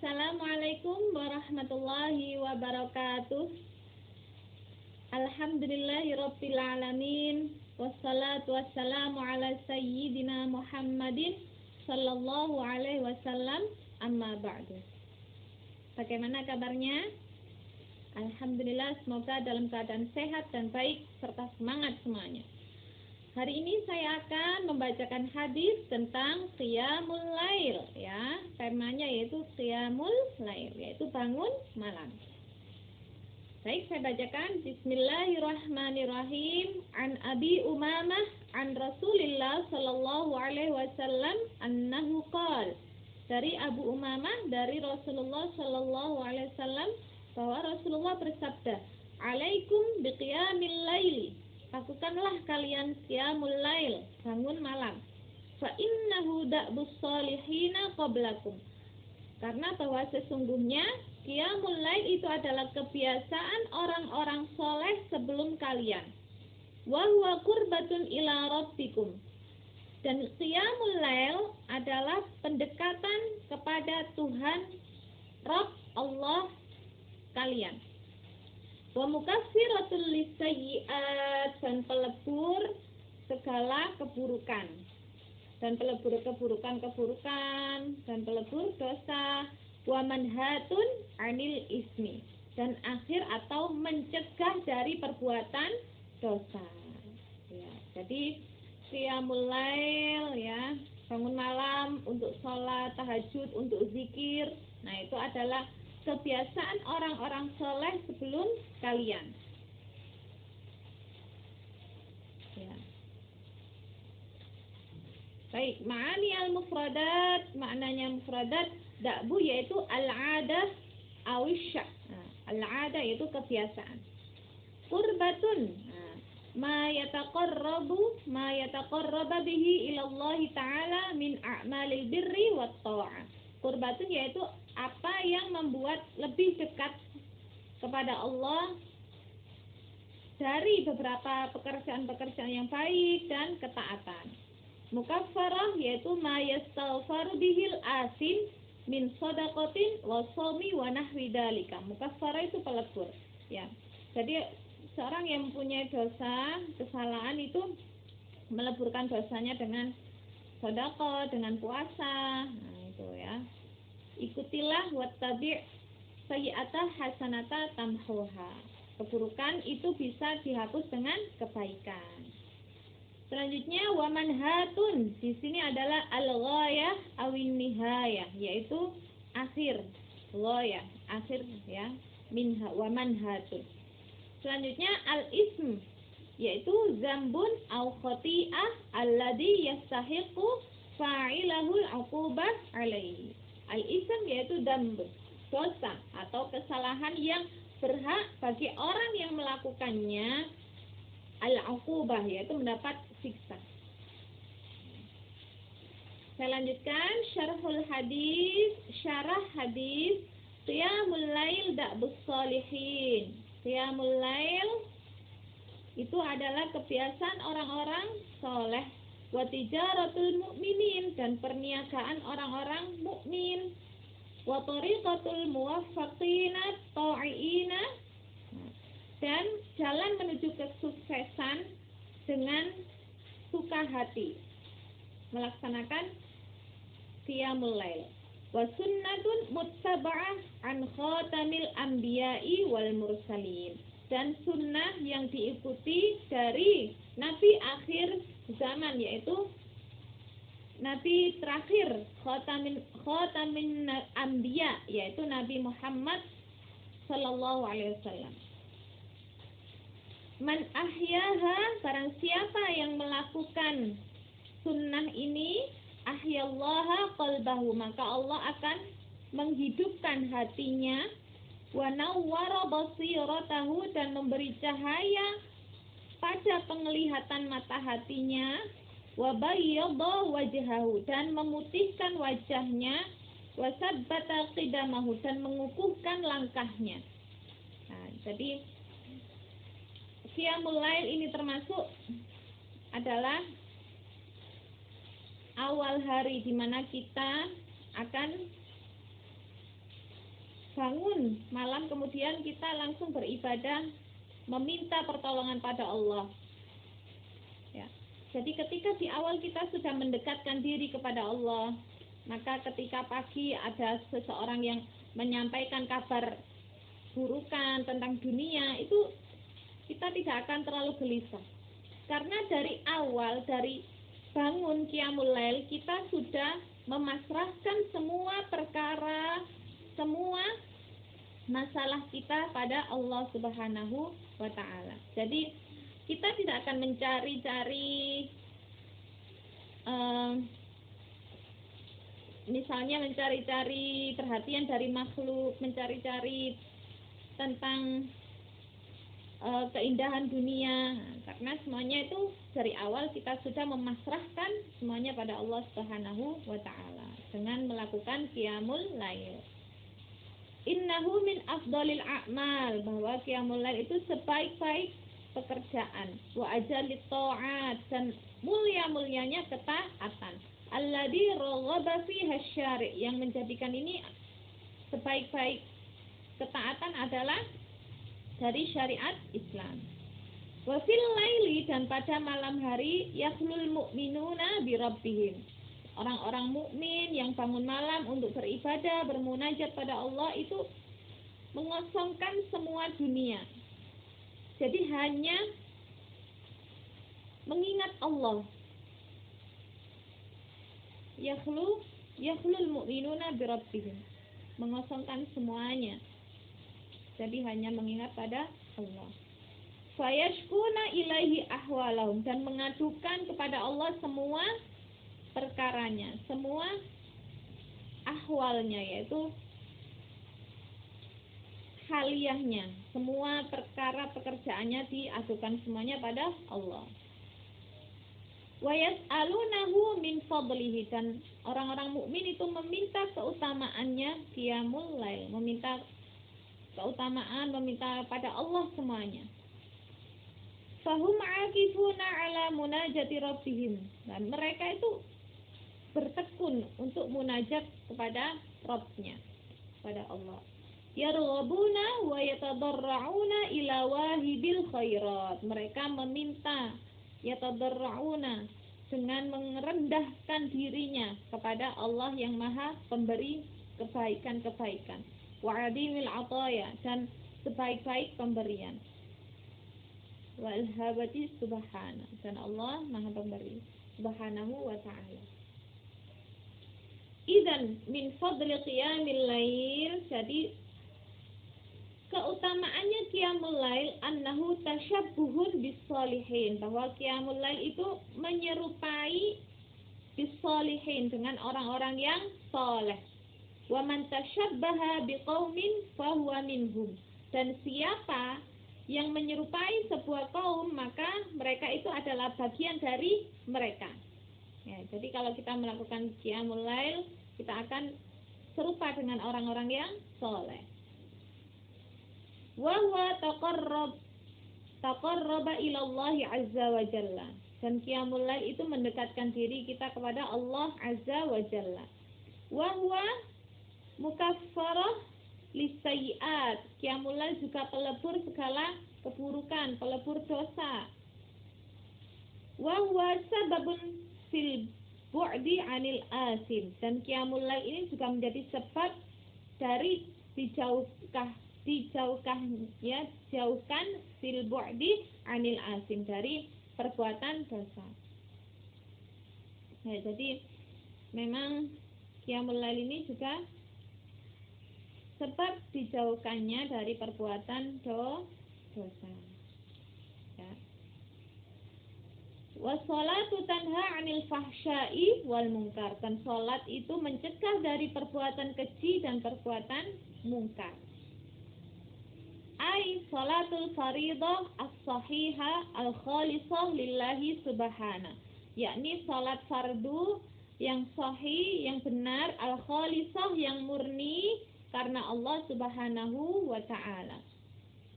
Assalamualaikum warahmatullahi wabarakatuh. Alhamdulillahirabbil alamin. Wassalatu wassalamu ala sayyidina Muhammadin sallallahu alaihi wasallam. Amma ba'du. Bagaimana kabarnya? Alhamdulillah, semoga dalam keadaan sehat dan baik serta semangat semuanya. Hari ini saya akan membacakan hadis tentang qiyamul lail, ya. Temanya yaitu qiyamul lail, yaitu bangun malam. Baik, saya bacakan. Bismillahirrahmanirrahim. An Abi Umamah an Rasulillah sallallahu alaihi wasallam annahu qala. Dari Abu Umamah dari Rasulullah sallallahu alaihi wasallam bahwa Rasulullah bersabda, "Alaikum biqiyamil laili." Lakukanlah kalian qiyamul lail, bangun malam. Fa innahu da'bus salihina qablakum. Karena bahwa sesungguhnya qiyamul lail itu adalah kebiasaan orang-orang soleh sebelum kalian. Wa huwa qurbatun ila rabbikum. Dan qiyamul lail adalah pendekatan kepada Tuhan Rabb Allah kalian. Wa mukaffiratul lisayyi'at, dan pelebur segala keburukan, dan pelebur keburukan dan pelebur dosa. Wa manhatun 'anil ismi, dan akhir atau mencegah dari perbuatan dosa. Ya, jadi qiyamul lail, ya, bangun malam untuk sholat, tahajud, untuk zikir. Nah, itu adalah kebiasaan orang-orang soleh sebelum kalian. Ya. Baik, ma'ani al-mufradat, maknanya mufradat da'bu yaitu al-'adah awisya. Al-'adah yaitu kebiasaan. Qurbatun, ma yataqarraba bihi ila Allah Ta'ala min a'malil birri wat tha'ah. Qurbatun yaitu apa yang membuat lebih dekat kepada Allah dari beberapa pekerjaan-pekerjaan yang baik dan ketaatan. Mukaffarah yaitu ma yastaghfaru bihil asim min shadaqatin wa shaumi wa nahwi dzalika. Mukaffarah itu pelebur, ya. Jadi seorang yang mempunyai dosa, kesalahan itu meleburkan dosanya dengan sedekah, dengan puasa. Nah, itu ya. Ikutilah wattabi' sayyi'ata hasanata tamhuha. Keburukan itu bisa dihapus dengan kebaikan. Selanjutnya wa manhatun, di sini adalah al-ghayah awin nihayah, yaitu akhir. Ghayah, akhir, ya. Minha wa manhatun. Selanjutnya al-ism, yaitu zambun au khati'ah alladhi yastahiqu fa'ilahul 'uqubah alaihi. Al-ism yaitu damb, dosa atau kesalahan yang berhak bagi orang yang melakukannya al-'uqubah, yaitu mendapat siksa. Saya lanjutkan syarah hadis qiyamul lail da'bus sholihin. Qiyamul lail itu adalah kebiasaan orang-orang soleh. Wa tijaratul mu'minin, dan perniagaan orang-orang mukmin. Wa tariqatul muwaffaqina ta'iina, dan jalan menuju kesuksesan dengan suka hati melaksanakan qiyamul lail. Wa sunnatun muttaba'ah an khatamil anbiya'i wal mursalin, dan sunnah yang diikuti dari nabi akhir zaman, yaitu nabi terakhir khatamin anbiya, yaitu Nabi Muhammad sallallahu alaihi wasallam. Man ahyaha, barang siapa yang melakukan sunnah ini, ahyallaha qalbahu, maka Allah akan menghidupkan hatinya. Wa nawwara basiratahu, dan memberi cahaya pada penglihatan mata hatinya. Wa bayyadha wajhahu, dan memutihkan wajahnya. Wa sabbata qidamahu, dan mengukuhkan langkahnya. Nah, jadi qiyamul lail ini termasuk adalah awal hari di mana kita akan bangun malam kemudian kita langsung beribadah, meminta pertolongan pada Allah. Ya. Jadi ketika di awal kita sudah mendekatkan diri kepada Allah, maka ketika pagi ada seseorang yang menyampaikan kabar burukan tentang dunia, itu kita tidak akan terlalu gelisah. Karena dari awal, dari bangun qiyamul lail, kita sudah memasrahkan semua perkara, semua masalah kita pada Allah Subhanahu wa ta'ala. Jadi kita tidak akan mencari-cari misalnya mencari-cari perhatian dari makhluk, mencari-cari tentang keindahan dunia, karena semuanya itu dari awal kita sudah memasrahkan semuanya pada Allah Subhanahu wa ta'ala dengan melakukan qiyamul lail. Innahu min afdalil a'mal, bahwa qiyamul lail itu sebaik-baik pekerjaan, wa ajalit ta'at, dan mulia-mulianya ketaatan. Alladzi raghaba fiha syari', yang menjadikan ini sebaik-baik ketaatan adalah dari syariat Islam. Wa fil laili, dan pada malam hari, yakhlul mu'minuna bi rabbihim, orang-orang mukmin yang bangun malam untuk beribadah, bermunajat pada Allah itu mengosongkan semua dunia. Jadi hanya mengingat Allah. Yakhlul mu'minuna bi rabbihim, mengosongkan semuanya. Jadi hanya mengingat pada Allah. Fayashkuna ilaihi ahwalahum, dan mengadukan kepada Allah semua perkaranya, semua ahwalnya, yaitu haliyahnya, semua perkara pekerjaannya diadukan semuanya pada Allah. Wa yas'alunahu min fadlihi, dan orang-orang mukmin itu meminta keutamaannya qiyamul lail, meminta keutamaan, meminta pada Allah semuanya. Fahum akifuna ala munajati rabbihim, dan mereka itu bertekun untuk munajat kepada Rabbnya, pada Allah. Yarghabuna wa yatadarra'una ila wahibil khairat, mereka meminta, yatadarra'una, dengan merendahkan dirinya kepada Allah yang maha pemberi kebaikan-kebaikan, wa'adimil ataya, dan sebaik-baik pemberian, wa'alhabati subhana, dan Allah maha pemberi subhanahu wa ta'ala. Idzan min fadli qiyamil lail, jadi keutamaannya qiyamul lail annahu tasyabbuhun bis-shalihin, bahwa qiyamul lail itu menyerupai bis-shalihin, dengan orang-orang yang saleh. Wa man tashabbaha biqaumin fahuwa minhum, dan siapa yang menyerupai sebuah kaum, maka mereka itu adalah bagian dari mereka. Ya, jadi kalau kita melakukan qiyamul lail, kita akan serupa dengan orang-orang yang saleh. Wa huwa taqarraba ila Allah azza wa jalla, dan qiyamul lail itu mendekatkan diri kita kepada Allah azza wa jalla. Wa huwa mukaffarah lisayyi'at, qiyamul lail juga pelebur segala keburukan, pelebur dosa. Wa huwa sababun fil bu'di 'anil asim, dan qiyamul lail ini juga menjadi sebab dari jauhkan fil bu'di 'anil asim, dari perbuatan dosa. Ya, jadi memang qiyamul lail ini juga sebab dijauhkannya dari perbuatan dosa. Ya. Wassalatu tanha 'anil fahsya'i wal munkar, dan salat itu mencegah dari perbuatan keji dan perbuatan mungkar. Ai salatul faridah as-sahihah al-khalisah lillahi subhana, yakni salat fardu yang sahih, yang benar, al-khalisah, yang murni karena Allah Subhanahu wa ta'ala.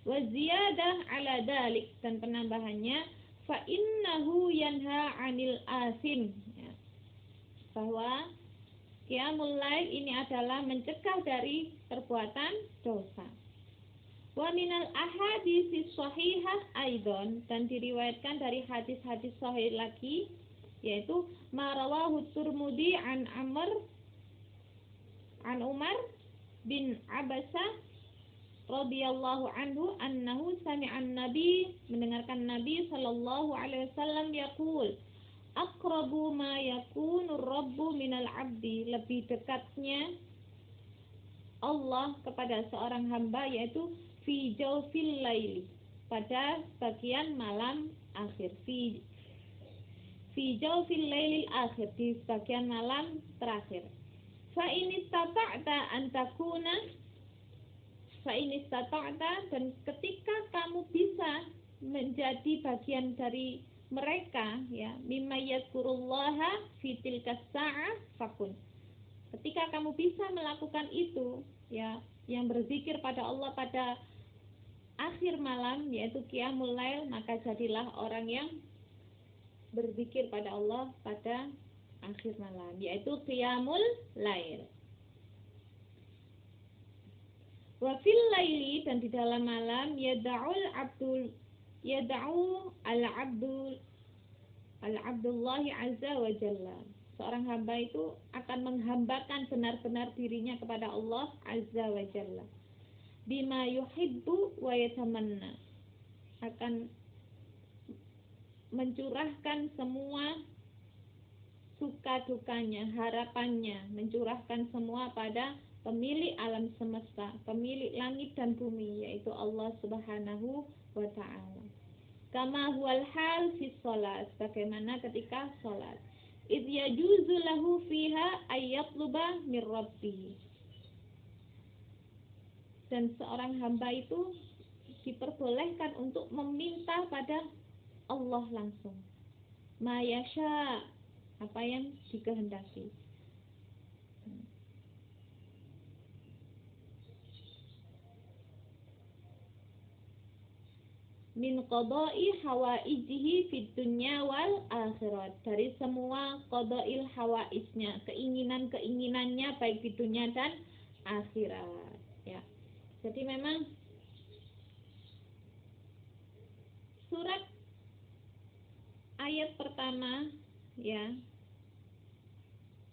Wa ziyadah ala dalik, dan penambahannya fa innahu yanha 'anil asim, ya, bahwa Qiyamul lail ini adalah mencegah dari perbuatan dosa. Wa minal ahaditsis shahihah aidon, dan diriwayatkan dari hadis-hadis sahih lagi, yaitu marawahu Tirmidzi an Umar bin Abasa radhiyallahu anhu annahu sami'an nabi, mendengarkan Nabi sallallahu alaihi wasallam yaqul aqrabu ma yakunu rabbu minal abdi, lebih dekatnya Allah kepada seorang hamba yaitu fi jawfil laili, pada bagian malam akhir, fi jawfil lailil akhir, di bagian malam terakhir. Fa in istata'ta, dan ketika kamu bisa menjadi bagian dari mereka, ya, mimma yazkurullaha fi tilkas sa'ah fakun. Ketika kamu bisa melakukan itu, ya, yang berzikir pada Allah pada akhir malam, yaitu qiyamul lail, maka jadilah orang yang berzikir pada Allah pada akhir malam, yaitu qiyamul lail. Wa fil laili, dan di dalam malam, yad'u al-abdullahi azza wa jalla, seorang hamba itu akan menghambakan benar-benar dirinya kepada Allah azza wa jalla, bima yuhibbu wa yatamanna, akan mencurahkan semua suka dukanya, harapannya, mencurahkan semua pada pemilik alam semesta, pemilik langit dan bumi, yaitu Allah Subhanahu wa ta'ala. Kama huwal hal fi shalat, bagaimana ketika salat. Idh yajuzu lahu fiha ayyatluba mir rabbih, dan seorang hamba itu diperbolehkan untuk meminta pada Allah langsung. Ma yasha, apa yang dikehendaki. Min qada'i hawaijihi fid dunya wal akhirat, dari semua qada'il hawaisnya, keinginan-keinginannya baik di dunia dan akhirat, ya. Jadi memang surat ayat pertama, ya,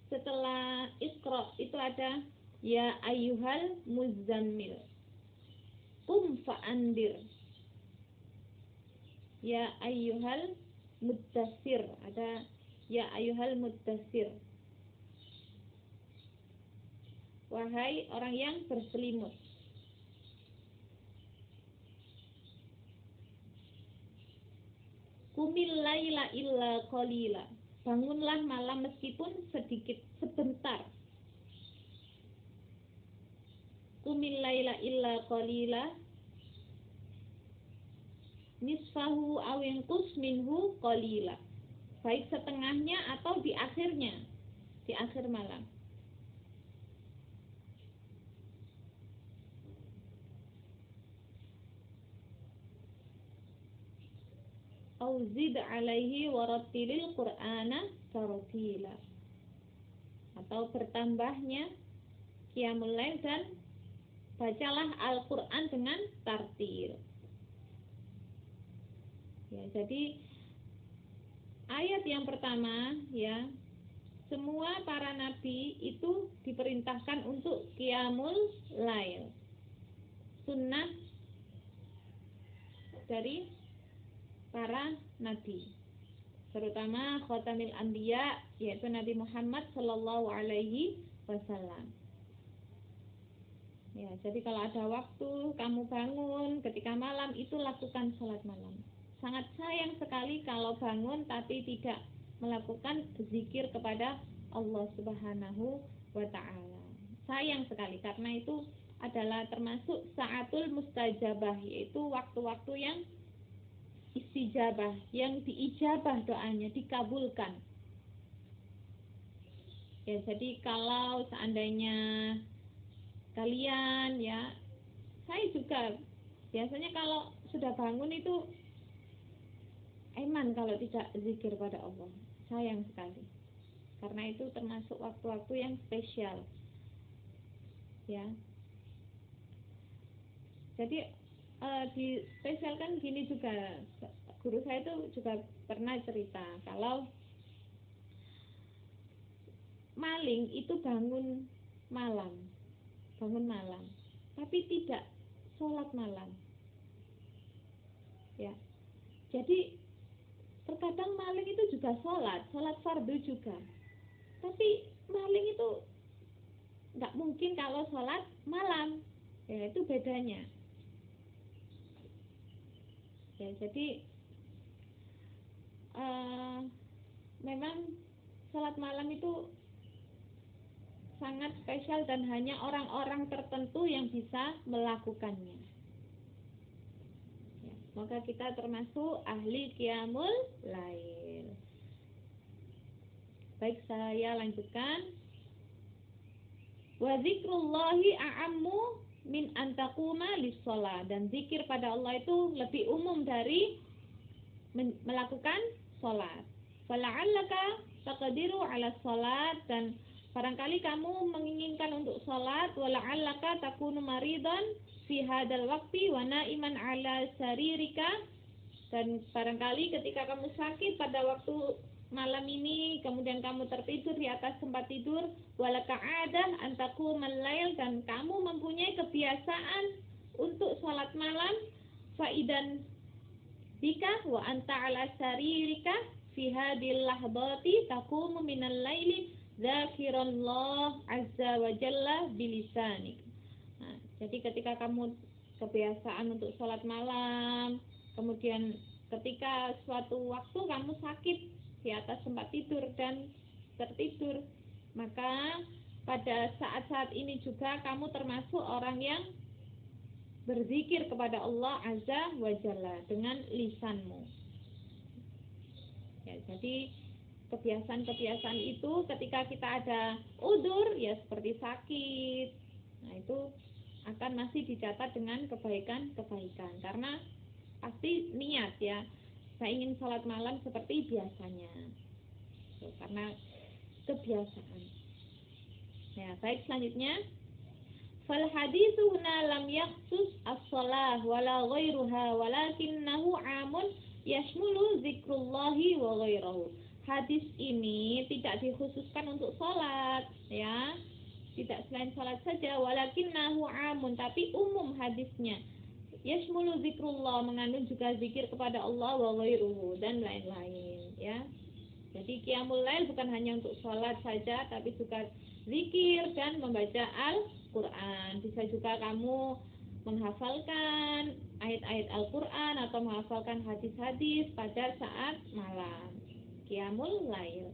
setelah Iqra itu ada ya ayyuhal muzammil qum fa'andir, ya ayyuhal muddassir, ada ya ayyuhal muddassir, wahai orang yang berselimut. Qumil laila illa qalila, bangunlah malam meskipun sedikit, sebentar. Qumil laila illa qalila nisfahu aw yanqus minhu qalila, baik setengahnya atau di akhirnya, di akhir malam. Aw zid alaihi warattilil qur'ana tartila, atau bertambahnya qiyamul lail dan bacalah Al-Qur'an dengan tartil. Ya, jadi ayat yang pertama, ya, semua para nabi itu diperintahkan untuk qiyamul lail, sunnah dari para nabi, terutama khatamil anbiya, yaitu Nabi Muhammad sallallahu alaihi wasallam. Ya, jadi kalau ada waktu kamu bangun ketika malam, itu lakukan salat malam. Sangat sayang sekali kalau bangun tapi tidak melakukan zikir kepada Allah Subhanahu wa ta'ala. Sayang sekali, karena itu adalah termasuk sa'atul mustajabah, yaitu waktu-waktu yang istijabah, yang diijabah doanya, dikabulkan. Ya, jadi kalau seandainya kalian, ya, saya juga biasanya kalau sudah bangun itu eman kalau tidak zikir pada Allah, sayang sekali. karena itu termasuk waktu-waktu yang spesial. Ya. Jadi dispesialkan gini juga, guru saya itu juga pernah cerita kalau maling itu bangun malam, tapi tidak sholat malam. Ya, jadi terkadang maling itu juga sholat fardu juga, tapi maling itu nggak mungkin kalau sholat malam. Ya, itu bedanya. Ya, jadi memang sholat malam itu sangat spesial dan hanya orang-orang tertentu yang bisa melakukannya. Ya, semoga kita termasuk ahli qiyamul lail. Baik, saya lanjutkan. Wa zikrullahi a'ammu min antakuma lis-shalah, dan zikir pada Allah itu lebih umum dari melakukan sholat. Fala'allaka taqdiru 'ala sholat, dan barangkali kamu menginginkan untuk sholat. Wala'allaka takunu maridan fi hadzal waqti wa na'iman 'ala saririka, dan barangkali ketika kamu sakit pada waktu malam ini, kemudian kamu tertidur di atas tempat tidur. Walaka 'adah an taqumal lail, dan kamu mempunyai kebiasaan untuk sholat malam. Faidan bika wa anta ala saririka fi hadhil lahdati taqumu minal laili dzakirallah azza wa jalla bilisanik. Nah, jadi ketika kamu kebiasaan untuk sholat malam, kemudian ketika suatu waktu kamu sakit di atas tempat tidur dan tertidur, maka pada saat-saat ini juga kamu termasuk orang yang berzikir kepada Allah Azza wa Jalla dengan lisanmu. Ya, jadi kebiasaan-kebiasaan itu ketika kita ada udzur, ya seperti sakit, nah itu akan masih dicatat dengan kebaikan-kebaikan, karena pasti niat ya, saya ingin sholat malam seperti biasanya, karena kebiasaan. Ya, baik, selanjutnya. Fal haditsu huna lam yakhsus as-shalah wala ghairuha walakinnahu 'amun yashmulu zikrullahi wa ghairahu. Hadis ini tidak dikhususkan untuk salat, ya. Tidak selain salat saja, walakinnahu 'amun, tapi umum hadisnya. Yashmulu zikrullah, mengandung juga zikir kepada Allah wa ghairuhu, dan lain-lain, ya. Jadi qiyamul lail bukan hanya untuk salat saja, tapi juga zikir dan membaca Al-Quran. Bisa juga kamu menghafalkan ayat-ayat Al-Quran atau menghafalkan hadis-hadis pada saat malam, qiyamul lail.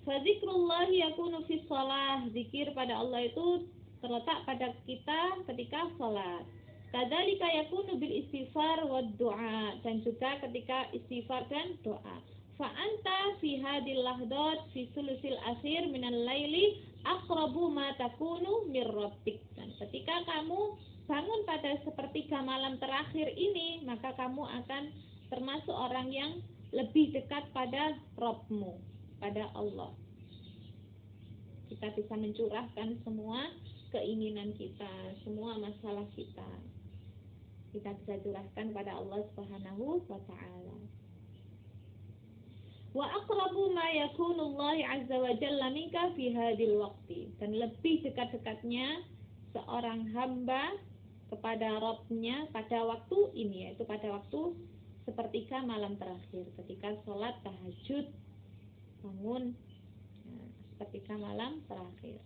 Fadzikrullahi yakunu fi shalah, zikir pada Allah itu terletak pada kita ketika salat. Kadzalika yakunu bil istighfar wad du'a, dan juga ketika istighfar dan doa. Fa anta fi hadhil lahdat fi sulusil akhir minal laili aqrabu ma takunu mir rabbik. Dan ketika kamu bangun pada sepertiga malam terakhir ini, maka kamu akan termasuk orang yang lebih dekat pada Rabbmu, pada Allah. Kita bisa mencurahkan semua keinginan kita, semua masalah kita. Kita bisa curahkan pada Allah Subhanahu wa ta'ala. Wa aqrabu ma yakunu Allah azza wa jalla minka fi hadhil waqti, dan lebih dekat-dekatnya seorang hamba kepada Rabb-nya pada waktu ini, yaitu pada waktu sepertiga malam terakhir, ketika sholat tahajud bangun sepertiga malam terakhir.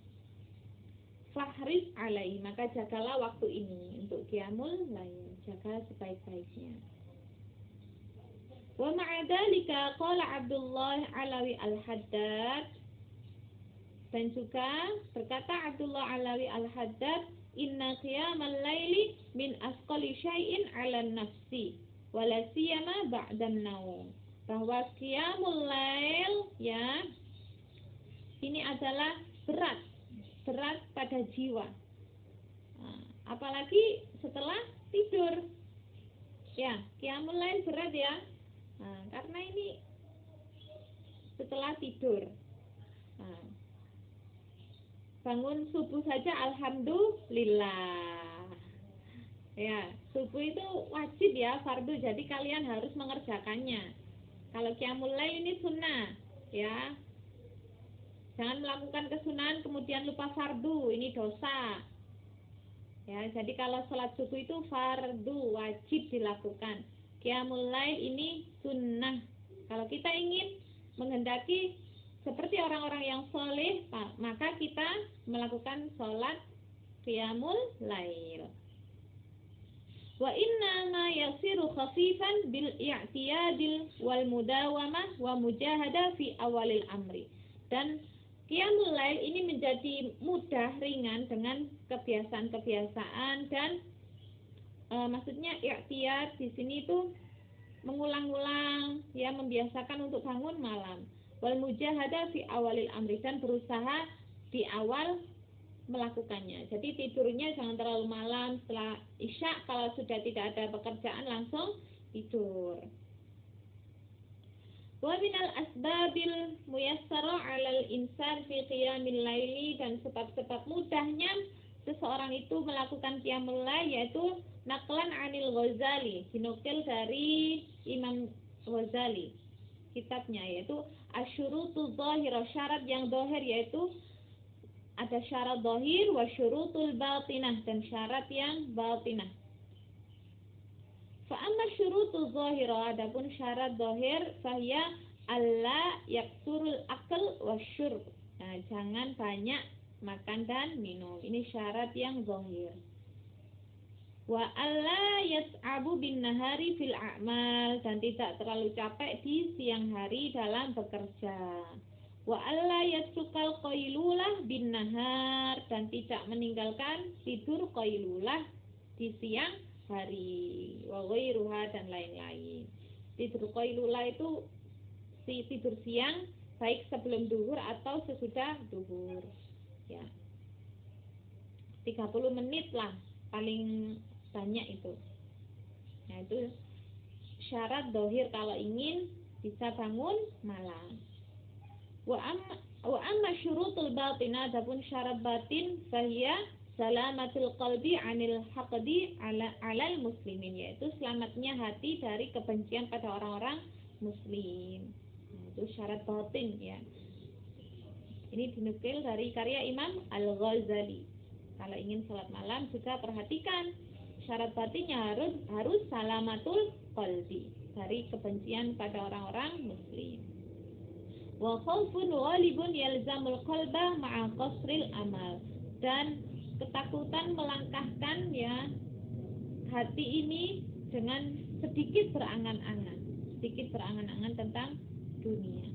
Fahris alaihi, maka jagalah waktu ini untuk qiyamul lail, jaga sebaik-baiknya. Wa ma'adhalika qala Abdullah Alawi Al-Haddad, dan juga berkata Abdullah Alawi Al-Haddad, inna qiyamal laili min asqali syai'in 'alan nafsi wala siyama ba'dan naum, bahwa qiyamul lail, ya, ini adalah berat pada jiwa, apalagi setelah tidur. Ya, qiyamul lail berat ya. Karena ini setelah tidur. Nah, bangun subuh saja alhamdulillah. Ya, subuh itu wajib ya, fardu. Jadi kalian harus mengerjakannya. Kalau qiyamul lail ini sunnah, ya. Jangan melakukan kesunahan kemudian lupa fardu, ini dosa. Ya, jadi kalau sholat subuh itu fardu, wajib dilakukan. Qiyamul lail ini sunnah. Kalau kita ingin menghendaki seperti orang-orang yang soleh, maka kita melakukan sholat qiyamul lail. Wa inna ma yasiru khafifan bil i'tiyadil wal mudawamah wa mujahada fi awalil amri. Dan qiyamul lail ini menjadi mudah, ringan dengan kebiasaan-kebiasaan dan maksudnya i'tiyad di sini itu mengulang-ulang, ya, membiasakan untuk bangun malam. Wal mujahada fi awalil amri, dan berusaha di awal melakukannya. Jadi tidurnya jangan terlalu malam, setelah isya kalau sudah tidak ada pekerjaan langsung tidur. Wa minal asbabil muyassara 'alal insan fi qiyamil laili, dan sebab-sebab mudahnya seseorang itu melakukan qiyamul lail yaitu naqlan 'anil Ghazali, dinukil dari Imam Ghazali kitabnya, yaitu asyurutu dhahirah, syarat yang zahir, yaitu ada syarat zahir wa syurutul batinah, dan syarat yang batinah. Fa amma syurutul zahirah, adapun syarat zahir, fahiya alla yaksurul akal wa syurb. Nah, jangan banyak makan dan minum. Ini syarat yang zahir. Wa alla yas'abu bin nahari fil a'mal, dan tidak terlalu capek di siang hari dalam bekerja. Wa alla yasukal qailulah bin nahar, dan tidak meninggalkan tidur qailulah di siang hari. Wa ghairuha, dan lain-lain. Tidur qailulah itu tidur siang, baik sebelum duhur atau sesudah duhur. Ya. 30 menit lah paling banyak itu. Nah, itu syarat dohir kalau ingin bisa bangun malam. Wa amma syurutul batin, adapun syarat batin, fahiya salamatul qalbi 'anil haqdi 'alal muslimin, yaitu selamatnya hati dari kebencian pada orang-orang muslim. Nah, itu syarat batin, ya. Ini dinukil dari karya Imam Al-Ghazali. Kalau ingin sholat malam juga perhatikan syarat batinnya harus salamatul qalbi, dari kebencian pada orang-orang muslim. Wa khaufun ghalibun yalzamul qalba ma'a qasril amal, dan ketakutan melangkahkan, ya, hati ini dengan sedikit berangan-angan tentang dunia.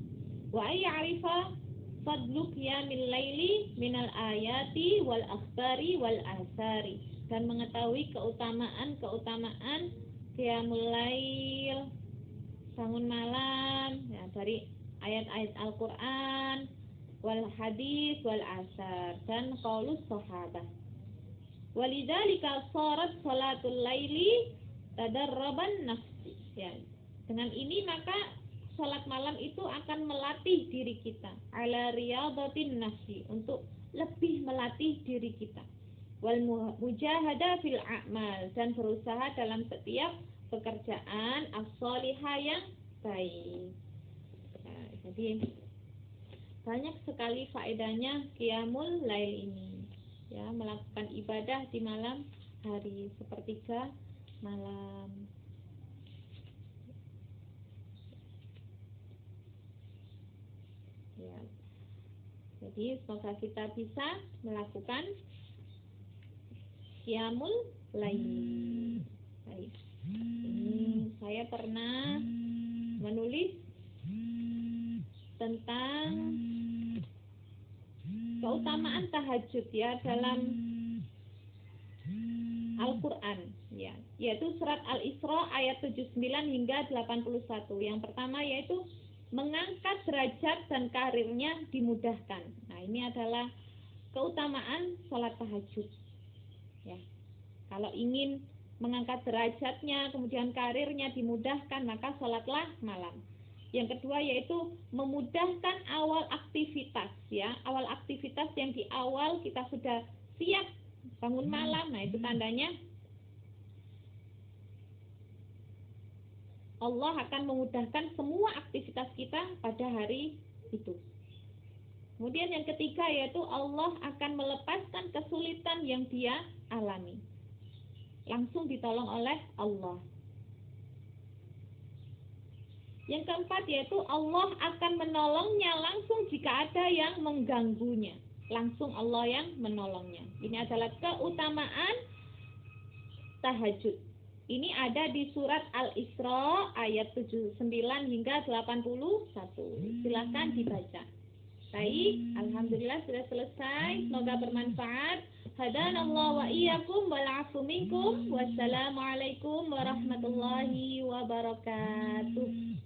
Wa ya'rifa fadlu qiyamil laili minal ayati wal akhbari wal asari, dan mengetahui keutamaan qiyamul lail, bangun malam, ya, dari ayat-ayat Al-Quran, wal hadis, wal asar, dan qaulus sahabah. Walidzalika sharat salatul laili tadarraban nafsi. Ya, dengan ini maka salat malam itu akan melatih diri kita ala riyadatin nafsi, untuk lebih melatih diri kita. Wal mujahada fil a'mal, dan berusaha dalam setiap pekerjaan as-shalihah yang baik. Nah, jadi banyak sekali faedahnya qiyamul lail ini, ya, melakukan ibadah di malam hari, sepertiga malam. Ya. Jadi semoga kita bisa melakukan qiyamul lail. Baik. Ini saya pernah menulis tentang keutamaan tahajud, ya, dalam Al-Quran, ya, yaitu surat Al-Isra ayat 79 hingga 81. Yang pertama yaitu mengangkat derajat dan karirnya dimudahkan. Nah, ini adalah keutamaan sholat tahajud, ya. Kalau ingin mengangkat derajatnya, kemudian karirnya dimudahkan, maka sholatlah malam. Yang kedua yaitu memudahkan awal aktivitas ya. Awal aktivitas yang di awal kita sudah siap bangun malam. Nah, itu tandanya Allah akan memudahkan semua aktivitas kita pada hari itu. Kemudian yang ketiga yaitu Allah akan melepaskan kesulitan yang dia alami. Langsung ditolong oleh Allah. Yang keempat yaitu Allah akan menolongnya langsung jika ada yang mengganggunya. Langsung Allah yang menolongnya. Ini adalah keutamaan tahajud. Ini ada di surat Al-Isra ayat 79 hingga 81. Silakan dibaca. Baik, alhamdulillah sudah selesai. Semoga bermanfaat. Hadanallahu wa iyyakum wal 'afu minkum. Wassalamualaikum warahmatullahi wabarakatuh.